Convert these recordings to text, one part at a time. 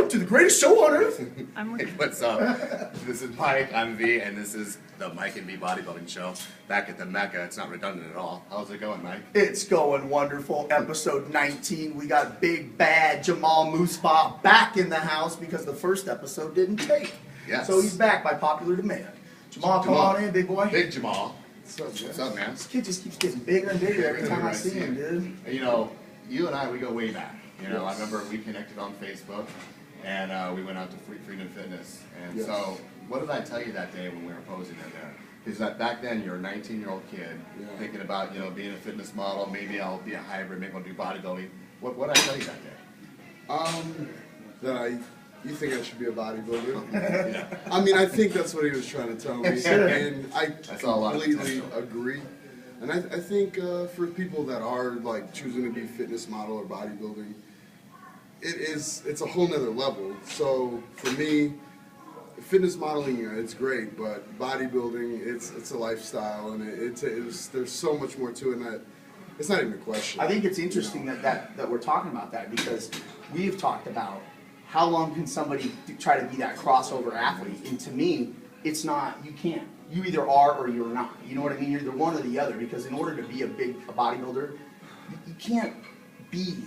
welcome to the greatest show on earth. Hey, what's up? This is Mike, I'm V, and this is the Mike and V Bodybuilding Show. Back at the Mecca, it's not redundant at all. How's it going, Mike? It's going wonderful. Episode 19. We got big bad Jamal Musbah back in the house because the first episode didn't take. Yes. So he's back by popular demand. Jamal, come on in, big boy. Big Jamal. What's up, man? This kid just keeps getting bigger and bigger every time I see him, dude. You know, you and I, we go way back. You know, I remember we connected on Facebook, and we went out to Freedom Fitness. And so, what did I tell you that day when we were posing in there? Is that back then you're a 19-year-old kid thinking about, you know, being a fitness model. Maybe I'll be a hybrid. Maybe I'll do bodybuilding. What did I tell you that day? That you think I should be a bodybuilder? Yeah. I mean, I think that's what he was trying to tell me, and I completely agree. And I think for people that are like choosing to be fitness model or bodybuilding, it's a whole nother level. So for me, fitness modeling, it's great, but bodybuilding, it's a lifestyle, and there's so much more to it, and that it's not even a question. I think it's interesting that we're talking about that because we've talked about how long can somebody try to be that crossover athlete, and to me, it's not. You can't. You either are or you're not. You know what I mean? You're either one or the other, because in order to be a bodybuilder, you can't be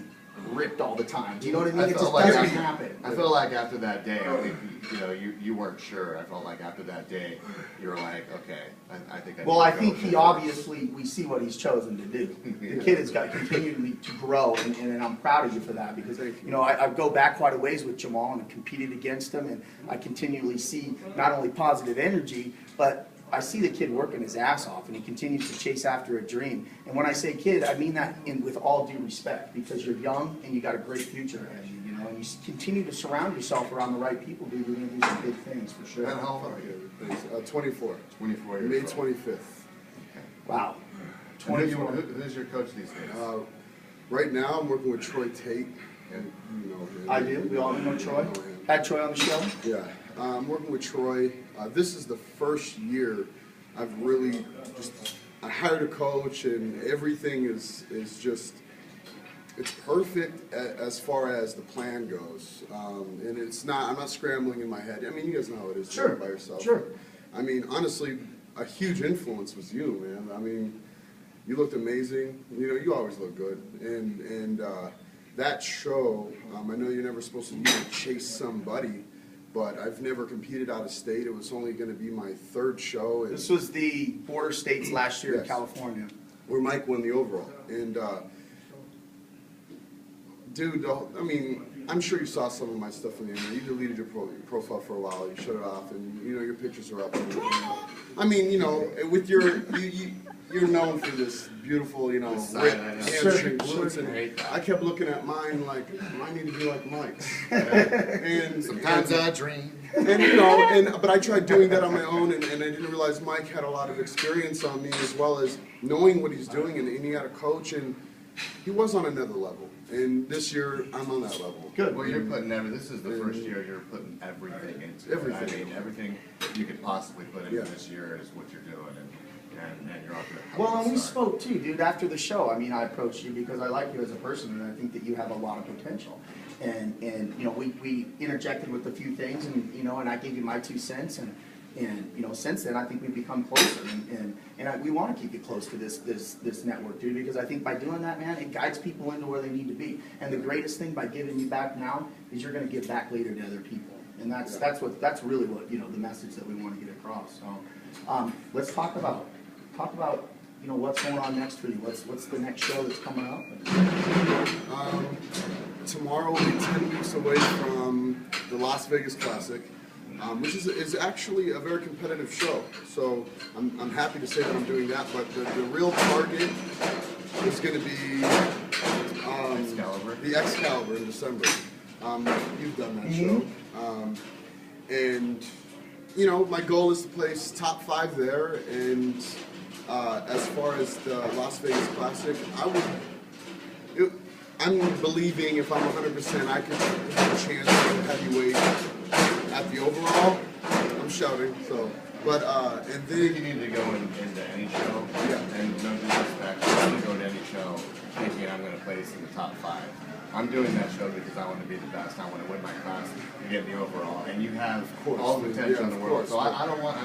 ripped all the time. Do you know what I mean? It just doesn't happen. I feel like after that day, I think, you know, you weren't sure. I felt like after that day, you were like, okay, I think. I think he obviously, we see what he's chosen to do. The kid has got continually to grow, and I'm proud of you for that, because you know I go back quite a ways with Jamal and competed against him, and I continually see not only positive energy, but I see the kid working his ass off, and he continues to chase after a dream. And when I say kid, I mean that with all due respect, because you're young and you got a great future ahead of you, you know, and you continue to surround yourself around the right people, dude. You're going to do some big things for sure. And how old are you? 24. 24 years May old. 25th. Okay. Wow. 24. Who's your coach these days? Right now, I'm working with Troy Tate. And you know him. I do. We all know Troy. Had Troy on the show. Yeah. I'm working with Troy. This is the first year I've really I hired a coach, and everything is just, it's perfect as far as the plan goes. And I'm not scrambling in my head. I mean, you guys know how it is doing it by yourself. Sure. I mean, honestly, a huge influence was you, man. I mean, you looked amazing. You know, you always look good. And that show, I know you're never supposed to chase somebody, but I've never competed out of state. It was only going to be my third show. This was the border states last year in California, where Mike won the overall. And dude, I mean, I'm sure you saw some of my stuff in the internet. You deleted your profile for a while. You shut it off, and you know your pictures are up. I mean, you know, with you're known for this beautiful, you know, hamstring glutes, and I kept looking at mine like, I need to be like Mike's. And sometimes I dream. And you know, but I tried doing that on my own, and I didn't realize Mike had a lot of experience on me, as well as knowing what he's doing, and he had a coach, and he was on another level. And this year, I'm on that level. Good. Well, you're putting this is the first year you're putting everything into everything. I mean, everything you could possibly put into this year is what you're doing, and you're off to a Well, and we spoke too, dude, after the show. I mean, I approached you because I like you as a person, and I think that you have a lot of potential. And you know, we interjected with a few things, and you know, and I gave you my 2 cents, and you know, since then I think we've become closer, and we want to keep you close to this network, dude, because I think by doing that, man, it guides people into where they need to be. And the greatest thing by giving you back now is you're going to give back later to other people, and that's really what, you know, the message that we want to get across. So let's talk about you know, what's going on next for you. What's the next show that's coming up? Tomorrow will be 10 weeks away from the Las Vegas Classic, which is actually a very competitive show. So I'm happy to say that I'm doing that. But the real target is going to be the Excalibur in December. You've done that show, and you know, my goal is to place top 5 there, and as far as the Las Vegas Classic, I'm believing if I'm 100%, I could have a chance to heavyweight at the overall. I'm shouting, so. But, and then you need to go into any show, and no disrespect, you need to go to any show thinking I'm going to place in the top 5. I'm doing that show because I want to be the best. I want to win my class. get the overall, and you have all the potential in the world. So I don't want,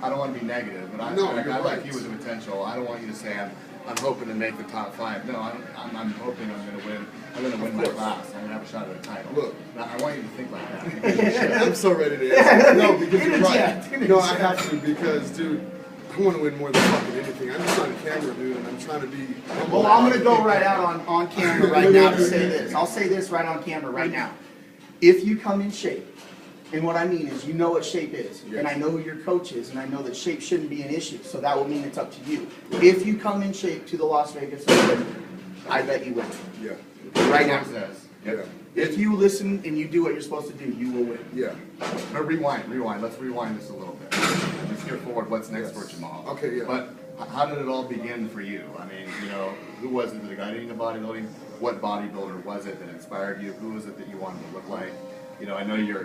I don't want to be negative, but I like you with the potential. I don't want you to say I'm hoping to make the top 5. No, I'm hoping I'm going to win. I'm going to win my class. I'm going to have a shot at a title. Look, I want you to think like that. I'm so ready to answer. No, because you're right. No, I have to because, dude, I want to win more than fucking anything. I'm just on camera, dude, and I'm trying to be. Well, I'm going to go right out on camera right now to say this. I'll say this right on camera right now. If you come in shape, and what I mean is you know what shape is, and I know who your coach is, and I know that shape shouldn't be an issue, so that will mean it's up to you. If you come in shape to the Las Vegas Open, I bet you win. Yeah. Right now. Yeah. If you listen and you do what you're supposed to do, you will win. Yeah. But rewind. Let's rewind this a little bit. Let's hear forward what's next for Jamal. Okay, yeah. But how did it all begin for you? I mean, you know, who was it that got into bodybuilding? What bodybuilder was it that inspired you? Who was it that you wanted to look like? You know, I know you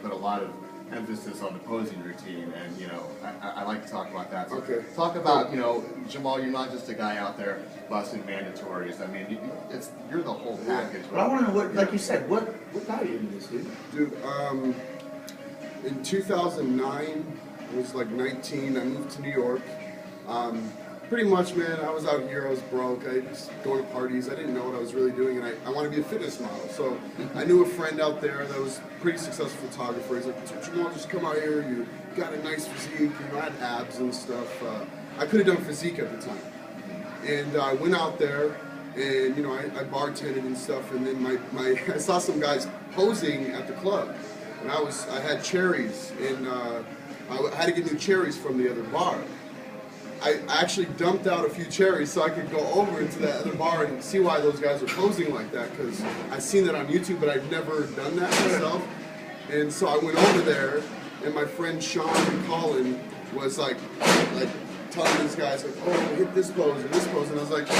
put a lot of emphasis on the posing routine, and you know, I like to talk about that. So talk about, you know, Jamal. You're not just a guy out there busting mandatories. I mean, you're the whole package. But I want to know what, like you said, what got you into this, dude? Dude, in 2009, I was like 19. I moved to New York. Pretty much, man, I was out here, I was broke, I was going to parties, I didn't know what I was really doing, and I wanted to be a fitness model. So I knew a friend out there that was a pretty successful photographer. He's like, Jamal, just come out here, you got a nice physique, you know, I had abs and stuff. I could have done physique at the time. And I went out there, and you know, I bartended and stuff, and then I saw some guys posing at the club, and I had cherries, and I had to get new cherries from the other bar. I actually dumped out a few cherries so I could go over into that other bar and see why those guys were posing like that, because I'd seen that on YouTube, but I'd never done that myself. And so I went over there, and my friend Sean and Colin was like telling these guys, like, oh, hit this pose and this pose. And I was like,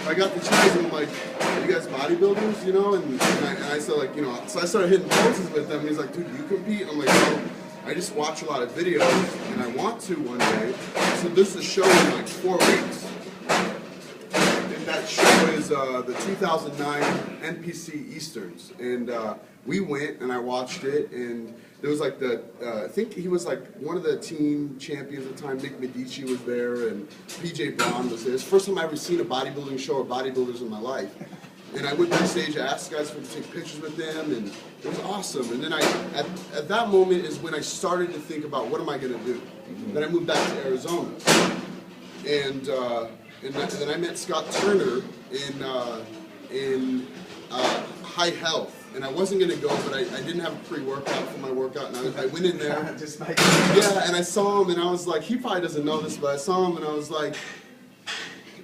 I got the cherries, and I'm like, are you guys bodybuilders, you know? And I said, like, you know, so I started hitting poses with them, and he's like, dude, you compete? I'm like, no. I just watch a lot of videos, and I want to one day. So this is a show in like 4 weeks. And that show is the 2009 NPC Easterns. And we went, and I watched it, and there was like I think he was like one of the team champions at the time. Nick Medici was there, and PJ Braun was there. It's the first time I ever seen a bodybuilding show of bodybuilders in my life. And I went backstage, I asked guys to take pictures with them, and it was awesome. And then at that moment is when I started to think about what am I going to do. Then I moved back to Arizona. And then I met Scott Turner in High Health. And I wasn't going to go, but I didn't have a pre-workout for my workout. And I went in there. Yeah, and I saw him, and I was like, he probably doesn't know this, but I saw him, and I was like,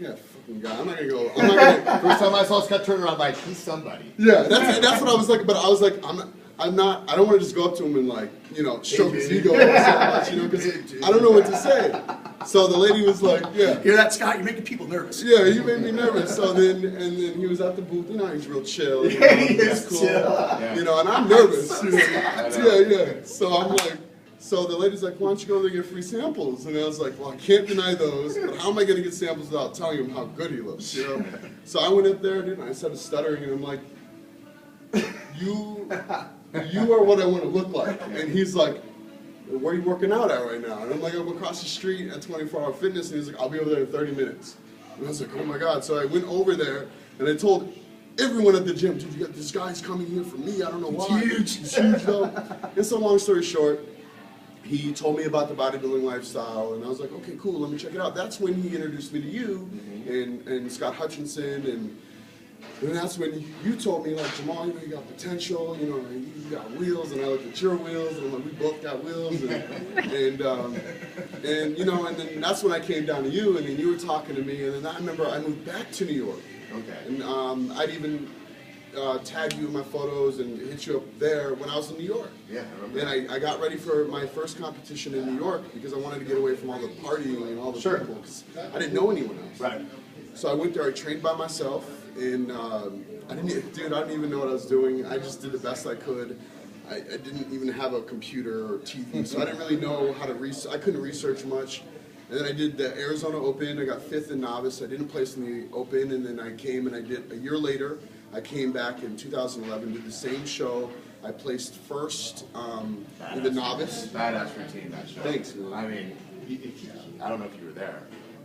yeah. God, I'm not gonna go. First time I saw Scott Turner, I'm like, he's somebody. Yeah, that's what I was like. But I was like, I'm not. I don't want to just go up to him and like, you know, stroke his ego so much, you know, because I don't know what to say. So the lady was like, yeah. Hear that, Scott? You're making people nervous. Yeah, you made me nervous. So then he was at the booth. You know, he's real chill. Yeah, he is cool. chill. Yeah. You know, and I'm nervous. You know? Yeah. So I'm like. So the lady's like, why don't you go there and get free samples? And I was like, well, I can't deny those, but how am I going to get samples without telling him how good he looks, you know? So I went up there, dude, and I started stuttering, and I'm like, you are what I want to look like. And he's like, where are you working out at right now? And I'm like, I'm across the street at 24 Hour Fitness, and he's like, I'll be over there in 30 minutes. And I was like, oh my God. So I went over there, and I told everyone at the gym, dude, you got this guy's coming here for me, I don't know why. It's huge though. And so long story short, he told me about the bodybuilding lifestyle, and I was like, okay, cool, let me check it out. That's when he introduced me to you and Scott Hutchinson, and that's when you told me, like, Jamal, you know, you got potential, you know, you got wheels, and I looked at your wheels, and I'm like, we both got wheels, and you know, and then that's when I came down to you, and then you were talking to me, and then I remember I moved back to New York. Okay. And I'd even tag you in my photos and hit you up there when I was in New York. Yeah, I remember. And I got ready for my first competition in New York because I wanted to get away from all the partying and all the people, because I didn't know anyone else. Right. So I went there, I trained by myself, and I didn't even know what I was doing. I just did the best I could. I didn't even have a computer or TV, so I didn't really know how to I couldn't research much. And then I did the Arizona Open. I got 5th in novice. I didn't place in the Open, and then I came and I did a year later. I came back in 2011, did the same show, I placed first in the novice. Badass routine, that show. Thanks, man. I mean, I don't know if you were there,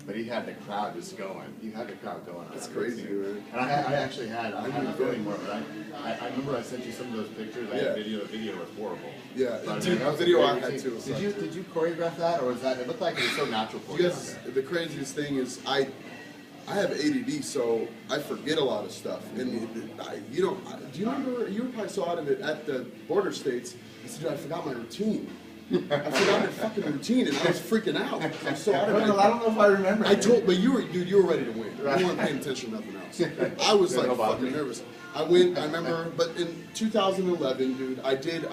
but he had the crowd just going. He had the crowd going. That's crazy, man. And I actually had, I haven't filmed anymore, but I remember I sent you some of those pictures. I had video. The video was horrible. Yeah, but, dude, that was the video a I great had too. routine. Did you choreograph that, or was that? It looked like it was so natural for you. Because the craziest thing is I have ADD, so I forget a lot of stuff. And do you remember, you were probably so out of it at the border states, I said, dude, I forgot my routine. I forgot my fucking routine, and I was freaking out. I'm so out of it. I don't know if I remember. But you were ready to win. You weren't paying attention to nothing else. I was like fucking nervous. I remember, but in 2011, dude, I did,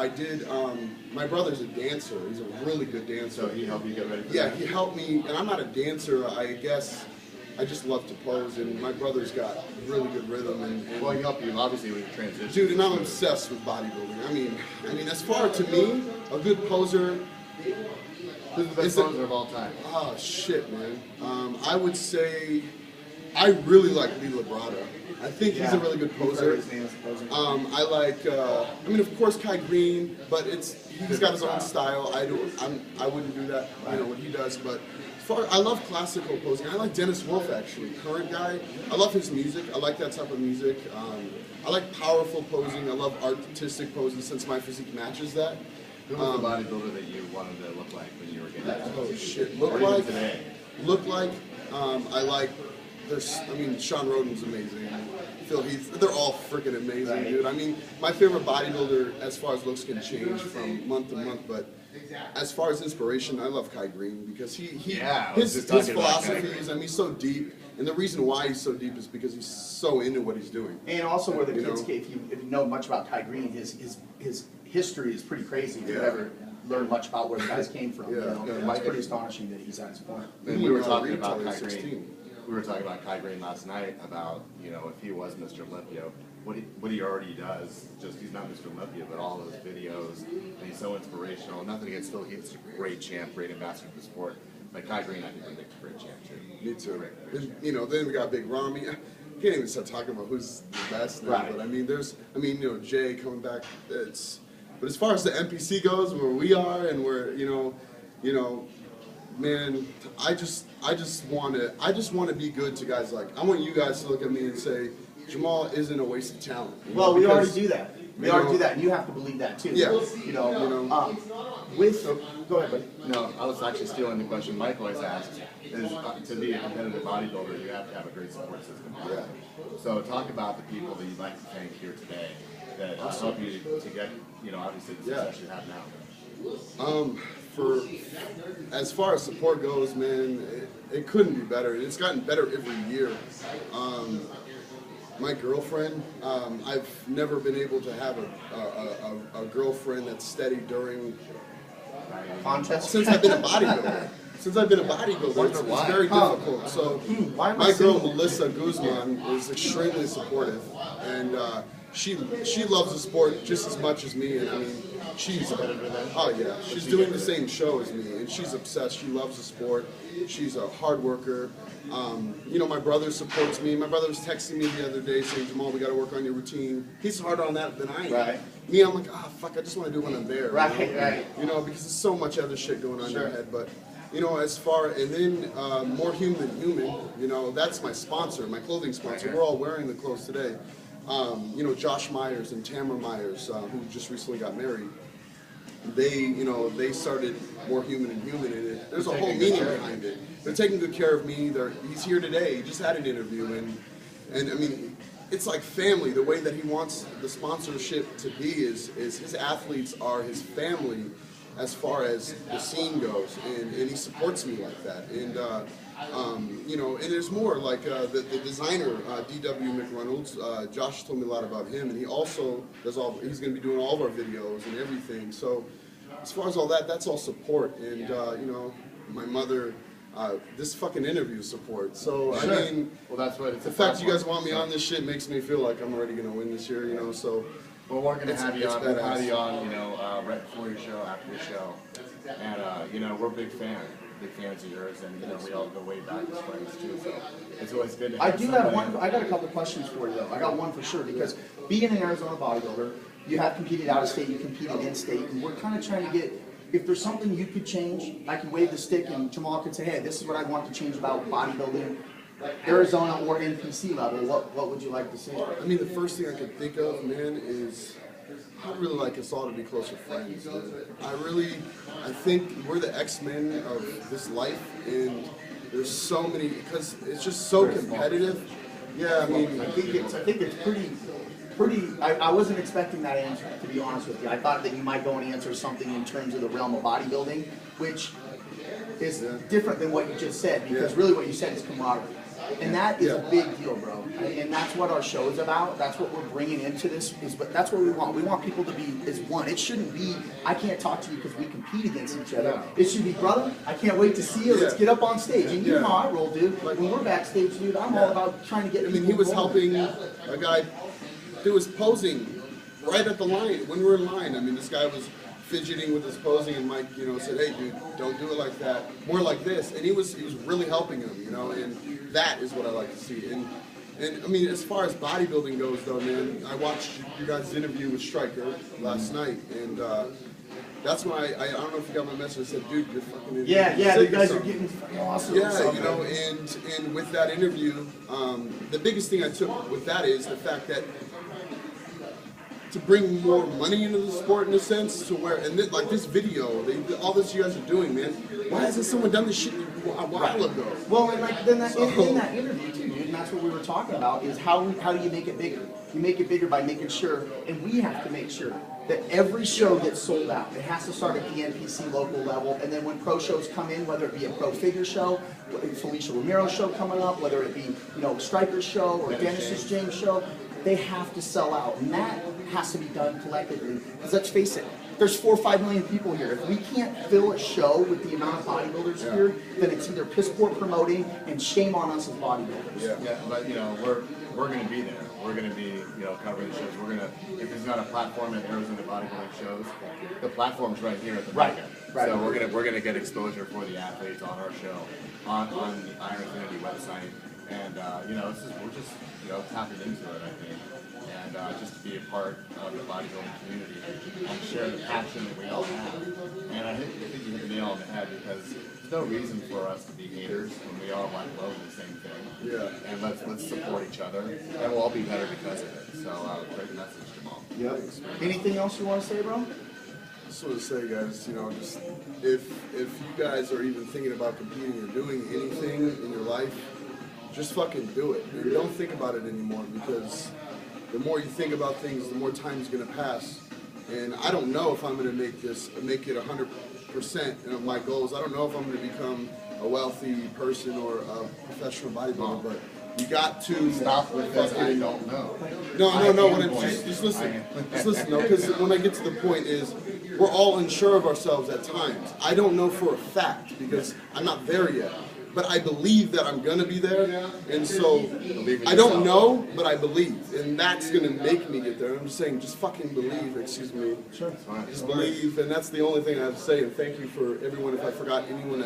my brother's a dancer. He's a really good dancer. So he helped you get ready for that? Yeah, he helped me, and I'm not a dancer, I guess. I just love to pose, and my brother's got really good rhythm. And well, he helped you obviously with your transition. Dude, and I'm obsessed with bodybuilding. I mean, as far to me, a good poser. Who's the best poser of all time? Oh shit, man. I would say I really like Lee Labrada. I think he's a really good poser. I like. I mean, of course, Kai Green, but he's got his own style. I wouldn't do that. I know what he does, but. I love classical posing. I like Dennis Wolf, actually, current guy. I love his music. I like that type of music. I like powerful posing. I love artistic posing since my physique matches that. Who was the bodybuilder that you wanted to look like when you were getting that? Oh shit! Look like. I like. Sean Roden's amazing. Phil Heath. They're all freaking amazing, dude. I mean, my favorite bodybuilder, as far as looks, can change from month to month, but. As far as inspiration, I love Kai Green because his philosophies. I mean, he's so deep, and the reason why he's so deep is because he's so into what he's doing. And also, where the kids, if you know much about Kai Green, his history is pretty crazy. If you ever learn much about where the guys came from, it's pretty astonishing that he's at this point. And we were talking about Kai Green. We were talking about Kai Green last night about if he was Mr. Olympia. What he already does, just he's not Mr. Olympia, but all those videos, and he's so inspirational. Nothing against Phil Heath's a great champ, great ambassador for the sport. But Kai Green, I think, would make a great champ too. Me too. And, then we got Big Ramy. I can't even start talking about who's the best now. Right. But Jay coming back. But as far as the NPC goes, where we are, and where man, I just want to be good to guys like. I want you guys to look at me and say. Jamal isn't a waste of talent. Well, we already do that. We already do that, and you have to believe that too. Yeah. Go ahead, buddy. No, I was actually stealing the question Mike always asks. Is to be a competitive bodybuilder, you have to have a great support system. Yeah. So talk about the people that you'd like to thank here today that help you to get, obviously the success you have now. As far as support goes, man, it couldn't be better. It's gotten better every year. My girlfriend, I've never been able to have a girlfriend that's steady during contests since I've been a bodybuilder. It's very difficult. So my girl Melissa Guzman is extremely supportive, and she loves the sport just as much as me. And I mean, she's doing the same show as me, and she's obsessed. She loves the sport. She's a hard worker. My brother supports me. My brother was texting me the other day saying, Jamal, we got to work on your routine. He's harder on that than I am. Right. Me, I'm like, fuck, I just want to do it when I'm there. Right. Because there's so much other shit going on in your head. But, and then More Human Than Human, that's my sponsor, my clothing sponsor. We're all wearing the clothes today. Josh Myers and Tamara Myers, who just recently got married. They started More Human Than Human in it. There's a whole meaning behind it. They're taking good care of me. He's here today. He just had an interview, and I mean, it's like family. The way that he wants the sponsorship to be is his athletes are his family, as far as the scene goes, and he supports me like that. And and there's more like the designer D.W. McReynolds. Josh told me a lot about him, and he also does he's going to be doing all of our videos and everything. So as far as all that, that's all support. And my mother. This fucking interview support. So sure. I mean, well, that's what it's the fact you guys want me on this shit makes me feel like I'm already gonna win this year. So. Well, we're gonna have you on. We'll have you on. Right before your show, after your show, and we're big fans of yours, and we all go way back as friends too. So it's always good to have I got a couple questions for you though. I got one for sure because being an Arizona bodybuilder, You have competed out of state, you competed in state, and we're kind of trying to get, if there's something you could change, I can wave the stick and Jamal can say, hey, this is what I want to change about bodybuilding, Arizona or NPC level, what would you like to see? I mean, the first thing I could think of, man, is I'd really like us all to be closer friends. I think we're the X-Men of this life, and there's so many, because it's just so competitive. Yeah, I mean, I think it's pretty. I wasn't expecting that answer, to be honest with you. I thought that you might go and answer something in terms of the realm of bodybuilding, which is different than what you just said, because really what you said is camaraderie. And that is a big deal, bro. And that's what our show is about. That's what we're bringing into this. But that's what we want. We want people to be as one. It shouldn't be, I can't talk to you because we compete against each other. It should be, brother, I can't wait to see you. Let's get up on stage. And you know how I roll, dude. Like when we're backstage, dude, I'm all about trying to get. I mean, he was helping a guy who was posing right at the line when we were in line. I mean, this guy was fidgeting with his posing, and Mike, said, "Hey, dude, don't do it like that. More like this." And he was really helping him, and that is what I like to see. And I mean, as far as bodybuilding goes, though, man, I watched you guys' interview with Stryker last night, and that's when I don't know if you got my message. I said, "Dude, you're fucking yeah, you guys are getting fucking awesome." Yeah, and with that interview, the biggest thing I took with that is the fact that, to bring more money into the sport, in a sense, to where, and like this video, all this you guys are doing, man, why hasn't someone done this shit a while ago? Well, and like then in that interview too, dude, and that's what we were talking about, is how do you make it bigger? You make it bigger by making sure, and we have to make sure, that every show gets sold out. It has to start at the NPC local level, and then when pro shows come in, whether it be a pro figure show, Felicia Ramirez show coming up, whether it be Stryker's show or Dennis's James show, they have to sell out, and that has to be done collectively. Because let's face it, there's 4 or 5 million people here. If we can't fill a show with the amount of bodybuilders here, then it's either piss poor promoting and shame on us as bodybuilders. Yeah, but we're going to be there. We're going to be covering the shows. We're going to, if there's not a platform at Arizona bodybuilding shows, the platform's right here at the back end. Right. So we're gonna get exposure for the athletes on our show, on the Iron Infinity website, and we're just tapping into it, I think. And just to be a part of the bodybuilding community and share the passion that we all have. And I think you hit the nail on the head, because there's no reason for us to be haters when we all want to love the same thing. Yeah. And let's support each other, and we'll all be better because of it. So great message, Jamal. Yep. Anything else you want to say, bro? I just want to say, guys, just if you guys are even thinking about competing or doing anything in your life, just fucking do it. And don't think about it anymore, because the more you think about things, the more time is going to pass. And I don't know if I'm going to make it 100% of my goals. I don't know if I'm going to become a wealthy person or a professional bodybuilder, but you got to stop with this. I don't know. No. Just listen. Just listen, though, because when I get to the point is, we're all unsure of ourselves at times. I don't know for a fact, because I'm not there yet. But I believe that I'm going to be there, and so I don't know, but I believe, and that's going to make me get there. I'm just saying, just fucking believe, excuse me. Sure. Just believe, and that's the only thing I have to say, and thank you for everyone. If I forgot anyone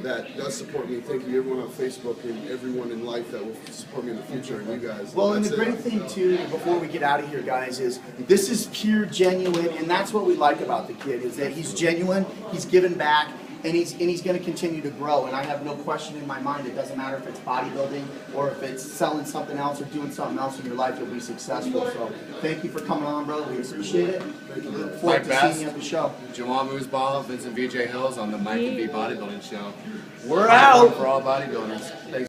that does support me, thank you everyone on Facebook and everyone in life that will support me in the future, and you guys. Well, and the great thing, too, before we get out of here, guys, is this is pure, genuine, and that's what we like about the kid, is that he's genuine, he's giving back, and he's going to continue to grow. And I have no question in my mind, it doesn't matter if it's bodybuilding or if it's selling something else or doing something else in your life, you'll be successful. So thank you for coming on, bro. We appreciate it. We look forward to seeing you at the show. Jamal Musbah, Vincent VJ Hils on the Mike and B Bodybuilding Show. We're out. For all bodybuilders. Thanks.